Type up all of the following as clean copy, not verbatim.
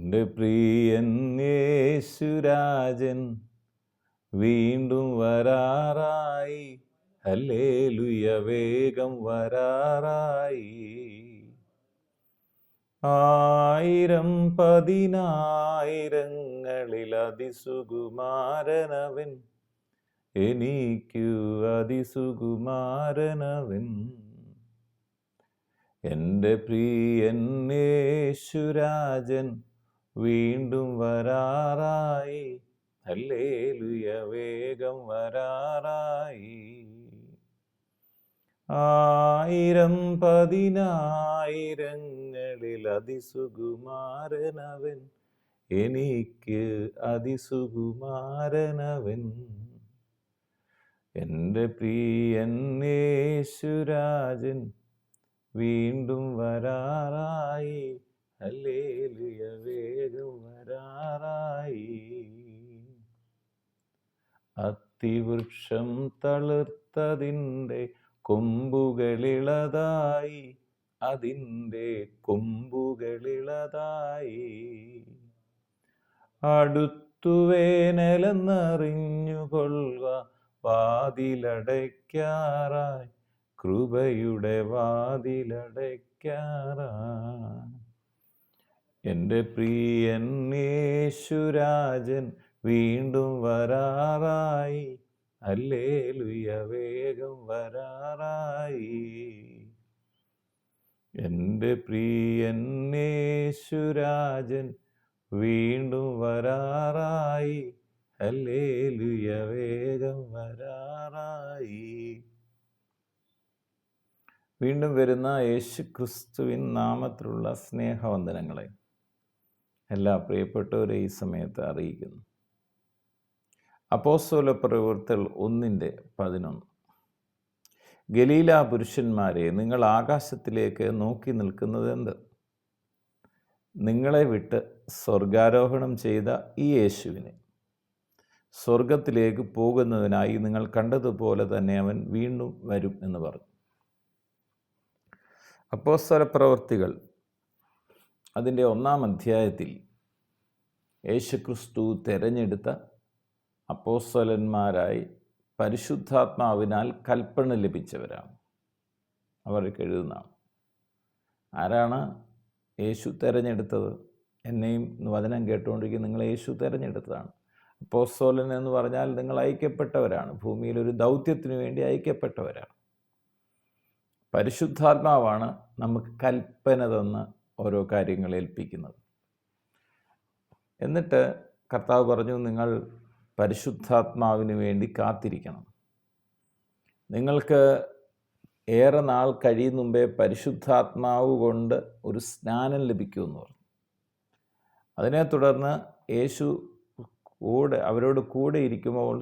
എൻ്റെ പ്രിയൻ യേശുരാജൻ വീണ്ടും വരാറായി, ഹല്ലേലൂയ വേഗം വരാറായി. ആയിരം പതിനായിരങ്ങളിൽ അതിസുകുമാരനവൻ, എനിക്കു അതിസുകുമാരനവൻ. എൻ്റെ പ്രിയൻ യേശുരാജൻ വീണ്ടും വരാറായി, ഹല്ലേലൂയ വേഗം വരാറായി. ആയിരം പതിനായിരങ്ങളിൽ അതിസുകുമാരനവൻ, എനിക്ക് അതിസുകുമാരനവൻ. എൻ്റെ പ്രിയൻ യേശുരാജൻ വീണ്ടും വരാറായി, ഹല്ലേലൂയ വേഗം വരാറായി. അത്തിവൃക്ഷം തളിർത്തതിൻ്റെ കൊമ്പുകളിളതായി, അതിൻ്റെ കൊമ്പുകളിളതായി. അടുത്തു വേനലെന്നറിഞ്ഞുകൊള്ളുക, വാതിലടയ്ക്കാറായി, കൃപയുടെ വാതിലടയ്ക്കാറായി. എൻ്റെ പ്രിയൻ യേശുരാജൻ വീണ്ടും വരാറായി, ഹല്ലേലൂയ വേഗം വരാറായി. എൻ്റെ പ്രിയൻ യേശുരാജൻ വീണ്ടും വരാറായി, ഹല്ലേലൂയ വേഗം വരാറായി. വീണ്ടും വരുന്ന യേശുക്രിസ്തുവിൻ നാമത്തിലുള്ള സ്നേഹവന്ദനങ്ങളെ എല്ലാ പ്രിയപ്പെട്ടവരെ ഈ സമയത്ത് അറിയിക്കുന്നു. അപ്പോസ്തല പ്രവൃത്തികൾ 1:11. ഗലീല പുരുഷന്മാരെ, നിങ്ങൾ ആകാശത്തിലേക്ക് നോക്കി നിൽക്കുന്നതെന്ത്? നിങ്ങളെ വിട്ട് സ്വർഗാരോഹണം ചെയ്ത ഈ യേശുവിനെ സ്വർഗത്തിലേക്ക് പോകുന്നതിനായി നിങ്ങൾ കണ്ടതുപോലെ തന്നെ അവൻ വീണ്ടും വരും എന്ന് പറഞ്ഞു. അപ്പോസ്തല പ്രവൃത്തികൾ അതിൻ്റെ 1-ാം അധ്യായത്തിൽ യേശുക്രിസ്തു തിരഞ്ഞെടുത്ത അപ്പോസ്തലന്മാരായി പരിശുദ്ധാത്മാവിനാൽ കൽപ്പന ലഭിച്ചവരാണ് അവർക്ക് എഴുതുന്നതാണ്. ആരാണ് യേശു തിരഞ്ഞെടുത്തത്? എന്നെയും വചനം കേട്ടുകൊണ്ടിരിക്കുന്ന നിങ്ങളെ യേശു തിരഞ്ഞെടുത്തതാണ്. അപ്പോസ്തലൻ എന്ന് പറഞ്ഞാൽ നിങ്ങൾ അയക്കപ്പെട്ടവരാണ്, ഭൂമിയിൽ ഒരു ദൗത്യത്തിന് വേണ്ടി അയക്കപ്പെട്ടവരാണ്. പരിശുദ്ധാത്മാവാണ് നമുക്ക് കൽപ്പന തന്ന് ഓരോ കാര്യങ്ങൾ ഏൽപ്പിക്കുന്നത്. എന്നിട്ട് കർത്താവ് പറഞ്ഞു, നിങ്ങൾ പരിശുദ്ധാത്മാവിന് വേണ്ടി കാത്തിരിക്കണം. നിങ്ങൾക്ക് ഏറെ നാൾ കഴിയും മുമ്പേ പരിശുദ്ധാത്മാവ് കൊണ്ട് ഒരു സ്നാനം ലഭിക്കുമെന്ന് പറഞ്ഞു. അതിനെ തുടർന്ന് യേശു അവരോട് കൂടെ ഇരിക്കുമ്പോൾ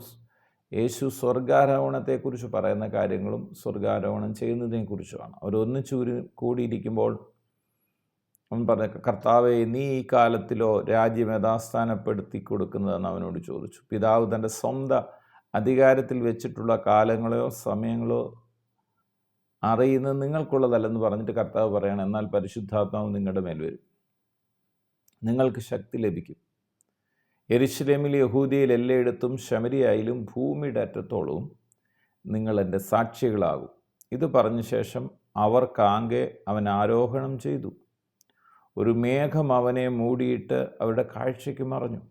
യേശു സ്വർഗാരോഹണത്തെക്കുറിച്ച് പറയുന്ന കാര്യങ്ങളും സ്വർഗാരോഹണം ചെയ്യുന്നതിനെക്കുറിച്ചുമാണ്. അവരൊന്നിച്ചു കൂടിയിരിക്കുമ്പോൾ അവൻ പറഞ്ഞ, കർത്താവെ, നീ ഈ കാലത്തിലോ രാജ്യം യഥാസ്ഥാനപ്പെടുത്തി കൊടുക്കുന്നതെന്ന് അവനോട് ചോദിച്ചു. പിതാവ് തൻ്റെ സ്വന്തം അധികാരത്തിൽ വെച്ചിട്ടുള്ള കാലങ്ങളോ സമയങ്ങളോ അറിയുന്നത് നിങ്ങൾക്കുള്ളതല്ലെന്ന് പറഞ്ഞിട്ട് കർത്താവ് പറയണം, എന്നാൽ പരിശുദ്ധാത്മാവ് നിങ്ങളുടെ മേൽ വരും, നിങ്ങൾക്ക് ശക്തി ലഭിക്കും. യെരുശലേമിൽ, യഹൂദിയയിൽ എല്ലായിടത്തും, ശമരിയായാലും ഭൂമിയുടെ അറ്റത്തോളവും നിങ്ങൾ എൻ്റെ സാക്ഷികളാകും. ഇത് പറഞ്ഞ ശേഷം അവർക്കാകെ അവൻ ആരോഹണം ചെയ്തു. ഒരു മേഘം അവനെ മൂടിയിട്ട് അവരുടെ കാഴ്ചയ്ക്ക് മറഞ്ഞു.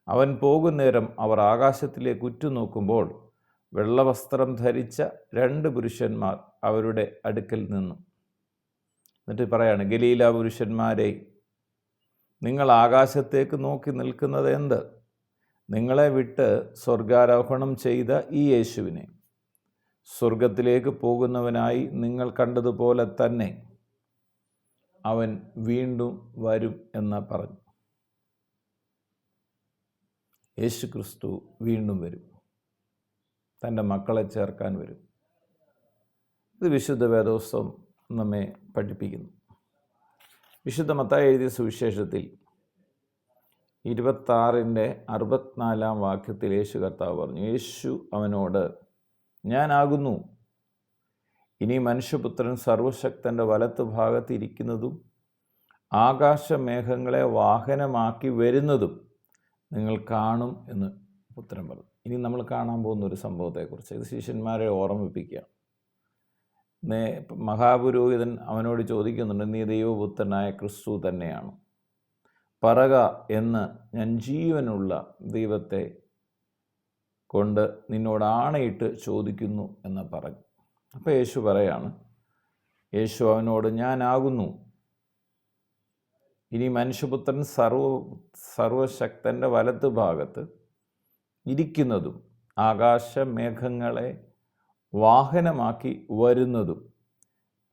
അവൻ പോകുന്നേരം അവർ ആകാശത്തിലേക്ക് ഉറ്റുനോക്കുമ്പോൾ വെള്ളവസ്ത്രം ധരിച്ച 2 പുരുഷന്മാർ അവരുടെ അടുക്കൽ നിന്നു. എന്നിട്ട് പറയാണ്, ഗലീല പുരുഷന്മാരെ, നിങ്ങൾ ആകാശത്തേക്ക് നോക്കി നിൽക്കുന്നത് എന്ത്? നിങ്ങളെ വിട്ട് സ്വർഗാരോഹണം ചെയ്ത ഈ യേശുവിനെ സ്വർഗത്തിലേക്ക് പോകുന്നവനായി നിങ്ങൾ കണ്ടതുപോലെ തന്നെ അവൻ വീണ്ടും വരും എന്ന് പറഞ്ഞു. യേശുക്രിസ്തു വീണ്ടും വരും, തൻ്റെ മക്കളെ ചേർക്കാൻ വരും. ഇത് വിശുദ്ധ വേദോസ്തവം നമ്മെ പഠിപ്പിക്കുന്നു. വിശുദ്ധ മത്തായി എഴുതിയ സുവിശേഷത്തിൽ 26:64 വാക്യത്തിൽ യേശു കർത്താവ് പറഞ്ഞു, യേശു അവനോട്, ഞാനാകുന്നു ഇനി മനുഷ്യപുത്രൻ സർവശക്തൻ്റെ വലത്ത് ഭാഗത്ത് ഇരിക്കുന്നതും ആകാശമേഘങ്ങളെ വാഹനമാക്കി വരുന്നതും നിങ്ങൾ കാണും എന്ന് ഉത്തരം പറഞ്ഞു. ഇനി നമ്മൾ കാണാൻ പോകുന്ന ഒരു സംഭവത്തെക്കുറിച്ച് ഇത് ശിഷ്യന്മാരെ ഓർമ്മിപ്പിക്കുക. മഹാപുരോഹിതൻ അവനോട് ചോദിക്കുന്നുണ്ട്, നീ ദൈവപുത്രനായ ക്രിസ്തു തന്നെയാണ്? പറക എന്ന് ഞാൻ ജീവനുള്ള ദൈവത്തെ കൊണ്ട് നിന്നോട് ആണയിട്ട് ചോദിക്കുന്നു എന്ന് പറഞ്ഞു. അപ്പോൾ യേശു പറയാണ്, യേശു അവനോട്, ഞാനാകുന്നു. ഇനി മനുഷ്യപുത്രൻ സർവശക്തൻ്റെ വലത്ത് ഭാഗത്ത് ഇരിക്കുന്നതും ആകാശമേഘങ്ങളെ വാഹനമാക്കി വരുന്നതും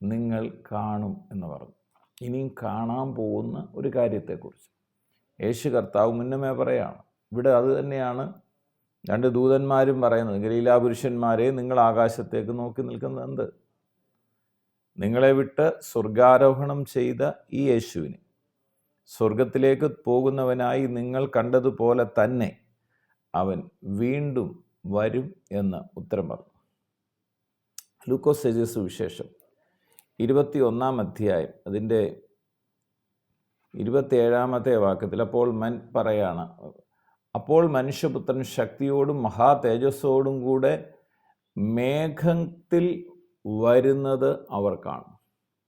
നിങ്ങൾ കാണും എന്ന് പറഞ്ഞു. ഇനിയും കാണാൻ പോകുന്ന ഒരു കാര്യത്തെക്കുറിച്ച് യേശു കർത്താവ് മുന്നമേ പറയാണ്. ഇവിടെ അത് തന്നെയാണ് രണ്ട് ദൂതന്മാരും പറയുന്നത്. ഗലീലാ പുരുഷന്മാരെ, നിങ്ങൾ ആകാശത്തേക്ക് നോക്കി നിൽക്കുന്നത് എന്ത്? നിങ്ങളെ വിട്ട് സ്വർഗാരോഹണം ചെയ്ത ഈ യേശുവിനെ സ്വർഗത്തിലേക്ക് പോകുന്നവനായി നിങ്ങൾ കണ്ടതുപോലെ തന്നെ അവൻ വീണ്ടും വരും എന്ന് ഉത്തരം പറഞ്ഞു. ലൂക്കോസ് എഴുതിയ സുവിശേഷം 21 അധ്യായം അതിൻ്റെ 27 വാക്യത്തിൽ അപ്പോൾ മനുഷ്യപുത്രൻ ശക്തിയോടും മഹാതേജസ്സോടും കൂടെ മേഘത്തിൽ വരുന്നത് അവർ കാണും.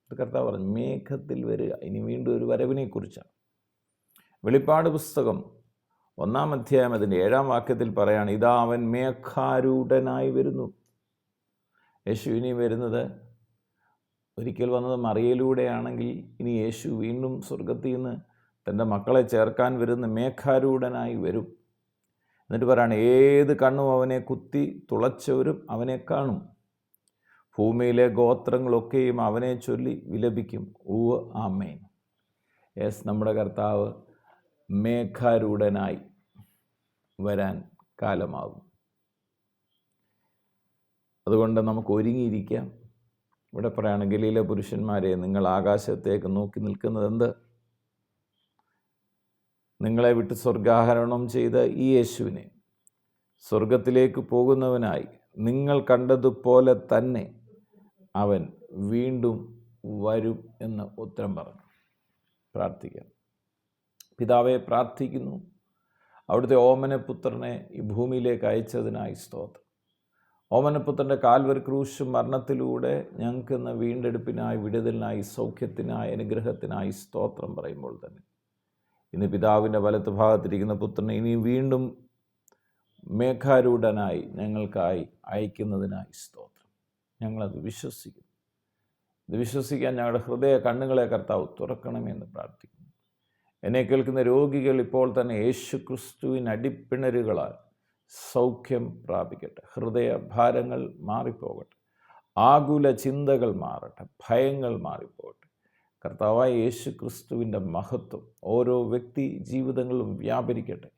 ഇത് കർത്താവ് പറഞ്ഞു, മേഘത്തിൽ വരിക. ഇനി വീണ്ടും ഒരു വരവിനെക്കുറിച്ചാണ്. വെളിപ്പാട് പുസ്തകം 1 അധ്യായം അതിൻ്റെ 7 വാക്യത്തിൽ പറയാണ്, ഇതാ അവൻ മേഘാരൂഢനായി വരുന്നു. യേശു ഇനി വരുന്നത്, ഒരിക്കൽ വന്നത് മറിയയിലൂടെയാണെങ്കിൽ ഇനി യേശു വീണ്ടും സ്വർഗത്തിൽ നിന്ന് തൻ്റെ മക്കളെ ചേർക്കാൻ വരുന്ന മേഘാരൂഢനായി വരും. എന്നിട്ട് പറയാണ്, ഏത് കണ്ണും അവനെ കുത്തി തുളച്ചവരും അവനെ കാണും. ഭൂമിയിലെ ഗോത്രങ്ങളൊക്കെയും അവനെ ചൊല്ലി വിലപിക്കും. ഉവ്വ് ആമേൻ. യെസ്, നമ്മുടെ കർത്താവ് മേഘാരൂഢനായി വരാൻ കാലമാകും. അതുകൊണ്ട് നമുക്ക് ഒരുങ്ങിയിരിക്കാം. ഇവിടെ പറയാണ്, ഗലീല പുരുഷന്മാരെ, നിങ്ങൾ ആകാശത്തേക്ക് നോക്കി നിൽക്കുന്നത് എന്ത്? നിങ്ങളെ വിട്ട് സ്വർഗാരോഹണം ചെയ്ത ഈ യേശുവിനെ സ്വർഗത്തിലേക്ക് പോകുന്നവനായി നിങ്ങൾ കണ്ടതുപോലെ തന്നെ അവൻ വീണ്ടും വരും എന്ന് ഉത്തരം പറഞ്ഞു. പ്രാർത്ഥിക്കാം. പിതാവെ, പ്രാർത്ഥിക്കുന്നു അവിടുത്തെ ഓമനപുത്രനെ ഈ ഭൂമിയിലേക്ക് അയച്ചതിനായി സ്തോത്രം. ഓമനപുത്രൻ്റെ കാൽവരി ക്രൂശ് മരണത്തിലൂടെ ഞങ്ങൾക്ക് ഇന്ന് വീണ്ടെടുപ്പിനായി, വിടുതലിനായി, സൗഖ്യത്തിനായി, അനുഗ്രഹത്തിനായി സ്തോത്രം പറയുമ്പോൾ തന്നെ ഇന്ന് പിതാവിൻ്റെ വലത്ത് ഭാഗത്തിരിക്കുന്ന പുത്രനെ ഇനി വീണ്ടും മേഘാരൂഢനായി ഞങ്ങൾക്കായി അയക്കുന്നതിനായി സ്തോത്രം. ഞങ്ങളത് വിശ്വസിക്കുന്നു. ഇത് വിശ്വസിക്കാൻ ഞങ്ങളുടെ ഹൃദയ കണ്ണുകളെ കർത്താവ് തുറക്കണമെന്ന് പ്രാർത്ഥിക്കുന്നു. എന്നെ കേൾക്കുന്ന രോഗികൾ ഇപ്പോൾ തന്നെ യേശു ക്രിസ്തുവിൻ അടിപ്പിണരുകളാൽ സൗഖ്യം പ്രാപിക്കട്ടെ. ഹൃദയ ഭാരങ്ങൾ മാറിപ്പോകട്ടെ. ആകുല ചിന്തകൾ മാറട്ടെ. ഭയങ്ങൾ മാറിപ്പോകട്ടെ. കർത്താവായ യേശു ക്രിസ്തുവിൻ്റെ മഹത്വം ഓരോ വ്യക്തി ജീവിതങ്ങളിലും വ്യാപരിക്കട്ടെ.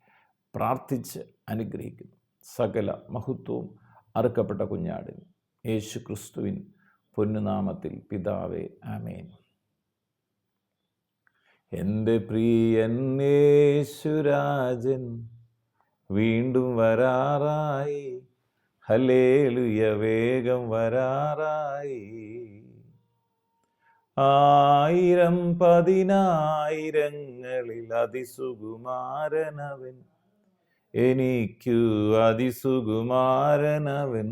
പ്രാർത്ഥിച്ച് അനുഗ്രഹിക്കുന്നു. സകല മഹത്വവും അറുക്കപ്പെട്ട കുഞ്ഞാടിന് യേശു ക്രിസ്തുവിൻ പൊന്നുനാമത്തിൽ പിതാവേ, ആമേൻ. എൻ്റെ പ്രിയൻ യേശുരാജൻ വീണ്ടും വരാറായി, ഹല്ലേലൂയ, വേഗം വരാറായി. 1000 പതിനായിരങ്ങളിൽ അതിസുകുമാരനവൻ, എനിക്കു അതിസുകുമാരനവൻ.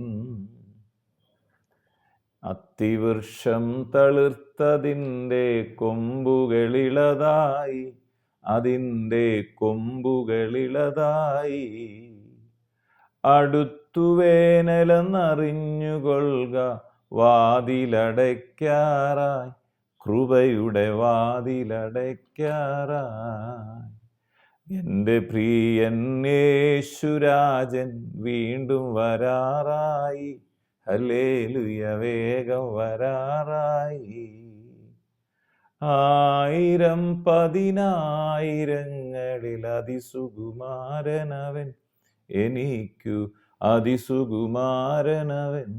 അത്തിവൃക്ഷം തളിർത്തതിൻ്റെ കൊമ്പുകളിളതായി, അതിൻ്റെ കൊമ്പുകളിളതായി. അടുത്തു വേനലെന്നറിഞ്ഞുകൊള്ളുക, വാതിലടയ്ക്കാറായി, കൃപയുടെ വാതിലടയ്ക്കാറായി. എൻ്റെ പ്രിയൻ യേശുരാജൻ വീണ്ടും വരാറായി, ഹല്ലേലൂയ, വേഗം വരാറായി. 1000 പതിനായിരങ്ങളിൽ അതിസുകുമാരനവൻ, എനിക്കു അതിസുകുമാരനവൻ.